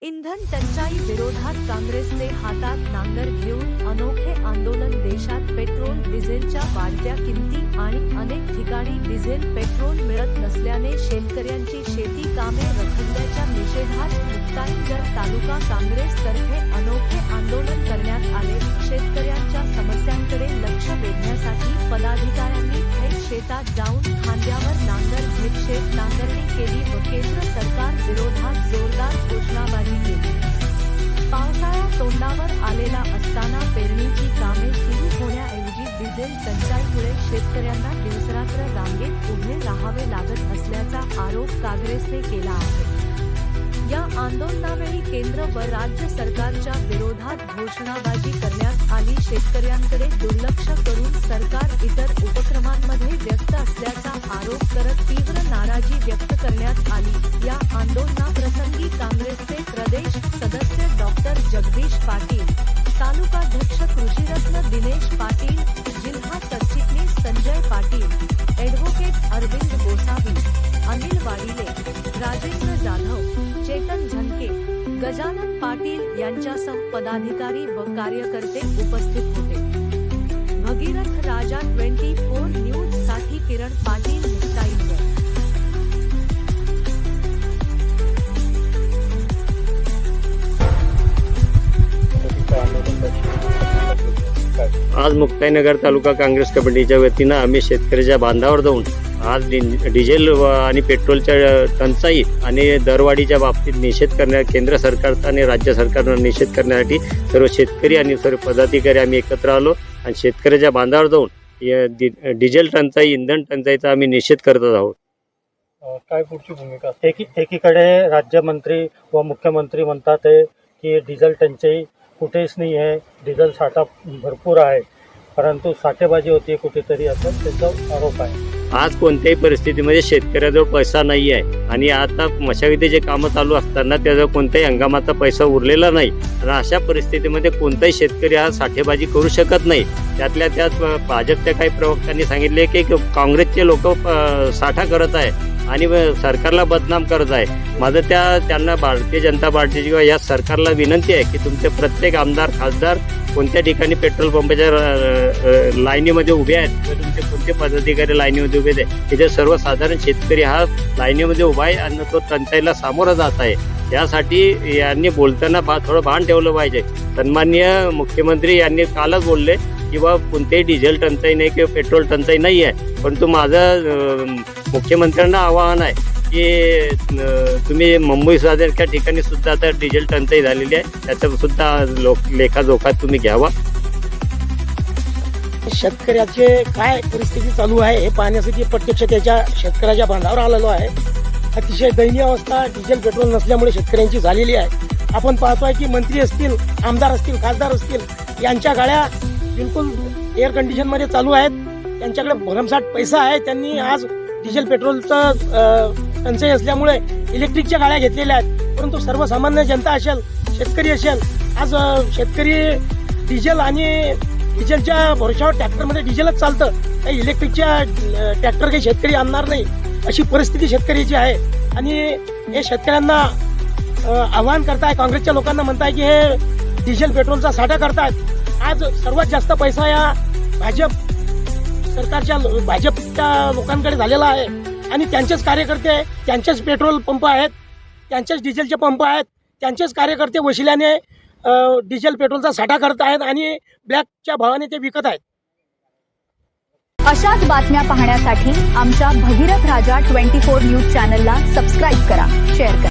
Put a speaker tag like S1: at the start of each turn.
S1: इंधन टंचाई विरोधात काँग्रेसचे हातात नांगर घेऊन अनोखे आंदोलन. देशात पेट्रोल डिझेलच्या वाढत्या किमती आणि अनेक ठिकाणी डिझेल पेट्रोल मिळत नसल्याने शेतकऱ्यांची शेती कामे रखडल्याच्या निषेधात मुक्ताईनगर तालुका काँग्रेसतर्फे अनोखे आंदोलन करण्यात आले. शेतकऱ्यांच्या समस्यांकडे लक्ष वेधण्यासाठी पदाधिकाऱ्यांनी थेट शेतात जाऊन खांद्यावर नांगर घेत शेत नांगरणी केली व केंद्र सरकार विरोधात जोरदार घोषणाबाजी केली. पावसाळा तोंडावर आलेला असताना पेरणीची कामे सुरू होण्याऐवजी डिझेल टंचाईमुळे शेतकऱ्यांना दिवसरात्र रांगेत उभे राहावे लागत असल्याचा आरोप काँग्रेसने केला आहे. या आंदोलनावेळी केंद्र व राज्य सरकारच्या विरोधात घोषणाबाजी करण्यात आली. शेतकऱ्यांकडे दुर्लक्ष करून सरकार इतर उपक्रमांमध्ये व्यस्त असल्याचा आरोप करत तीव्र नाराजी व्यक्त करण्यात आली. या आंदोलनाप्रसंगी काँग्रेसचे प्रदेश सदस्य डॉक्टर जगदीश पाटील, तालुकाध्यक्ष कृषीरत्न दिनेश पाटील, जिल्हा सरचिटणीस संजय पाटील, ॲडव्होकेट अरविंद गोसावी, अनिल वाडिले, राजेंद्र जाधव, चेतन झनके, गजानन पाटील यांच्यासह पदाधिकारी व कार्यकर्ते उपस्थित होते. भगीरथ राजा 24 न्यूज साठी किरण पाटील, मुक्ताईनगर.
S2: आज मुक्ताईनगर तालुका काँग्रेस कमिटीच्या वतीनं आम्ही शेतकऱ्याच्या बांधावर जाऊन आज डिझेल आणि पेट्रोलच्या टंचाई आणि दरवाढीच्या बाबतीत निषेध करण्या केंद्र सरकारचा आणि राज्य सरकारनं निषेध करण्यासाठी सर्व शेतकरी आणि सर्व पदाधिकारी आम्ही एकत्र आलो आणि शेतकऱ्याच्या बांधावर जाऊन डिझेल टंचाई, इंधन टंचाईचा आम्ही निषेध करत आहोत.
S3: काय पुढची भूमिका? एकीकडे राज्यमंत्री व मुख्यमंत्री म्हणतात आहे की डिझेल टंचाई कुठेच नाही आहे, डिझेल साठा भरपूर आहे, परंतु साठेबाजी होती कुठेतरी, असं त्यांचा आरोप आहे.
S2: आज कोणत्याही परिस्थितीमध्ये शेतकऱ्याजवळ पैसा नाही आहे आणि आता मशागतीचे कामं चालू असताना त्याजवळ कोणत्याही हंगामाचा पैसा उरलेला नाही आणि अशा परिस्थितीमध्ये कोणताही शेतकरी हा साठेबाजी करू शकत नाही. त्यातल्या त्यात भाजपच्या काही प्रवक्त्यांनी सांगितले की काँग्रेसचे लोक साठा करत आहे आणि सरकारला बदनाम करत आहे. माझं त्यांना भारतीय जनता पार्टीची किंवा या सरकारला विनंती आहे की तुमचे प्रत्येक आमदार, खासदार कोणत्या ठिकाणी पेट्रोल पंपाच्या लाईनीमध्ये उभे आहेत, तुमचे कोणते पदाधिकारी लाईनीमध्ये उभे आहेत, त्याचे सर्वसाधारण शेतकरी हा लाईनीमध्ये उभा आहे आणि तो टंचाईला सामोरा जात आहे. यासाठी यांनी बोलताना थोडं भान ठेवलं पाहिजे. सन्माननीय मुख्यमंत्री यांनी कालच बोलले की बा कोणतेही डिझेल टंचाई नाही किंवा पेट्रोल टंचाई नाही आहे, परंतु माझं मुख्यमंत्र्यांना आवाहन आहे की तुम्ही मुंबईसारख्या ठिकाणी सुद्धा आता डिझेल टंचाई झालेली आहे, त्याचा सुद्धा लेखाजोखा तुम्ही घ्यावा.
S4: शेतकऱ्याचे काय परिस्थिती चालू आहे हे पाहण्यासाठी प्रत्यक्ष त्याच्या शेतकऱ्याच्या बांधावर आलेलो आहे. अतिशय दयनीय अवस्था डिझेल पेट्रोल नसल्यामुळे शेतकऱ्यांची झालेली आहे. आपण पाहतोय की मंत्री असतील, आमदार असतील, खासदार असतील, यांच्या गाड्या बिलकुल एअर कंडिशनमध्ये चालू आहेत. त्यांच्याकडे भरमसाठ पैसा आहे. त्यांनी आज डिझेल पेट्रोलचं टंचाई असल्यामुळे इलेक्ट्रिकच्या गाड्या घेतलेल्या आहेत, परंतु सर्वसामान्य जनता असेल, शेतकरी असेल, आज शेतकरी डिझेल आणि डिझेलच्या भरोशावर ट्रॅक्टरमध्ये डिझेलच चालतं, काही इलेक्ट्रिकच्या ट्रॅक्टर काही शेतकरी आणणार नाही, अशी परिस्थिती शेतकऱ्याची आहे. आणि हे शेतकऱ्यांना आवाहन करताय, काँग्रेसच्या लोकांना म्हणताय की हे डिझेल पेट्रोलचा साठा करतायत. आज सर्वात जास्त पैसा या भाजपच्या लोकांकडे झालेला आहे आणि त्यांचेच कार्यकर्ते, त्यांचेच पेट्रोल पंप आहेत, त्यांचेच डिझेलचे पंप आहेत, त्यांचेच कार्यकर्ते वशिल्याने डिझेल पेट्रोलचा साठा करत आहेत आणि ब्लॅकच्या भावाने ते विकत आहेत.
S5: अशाच बातम्या पाहण्यासाठी आमच्या भगीरथ राजा 24 न्यूज चॅनलला सबस्क्राईब करा, शेअर करा.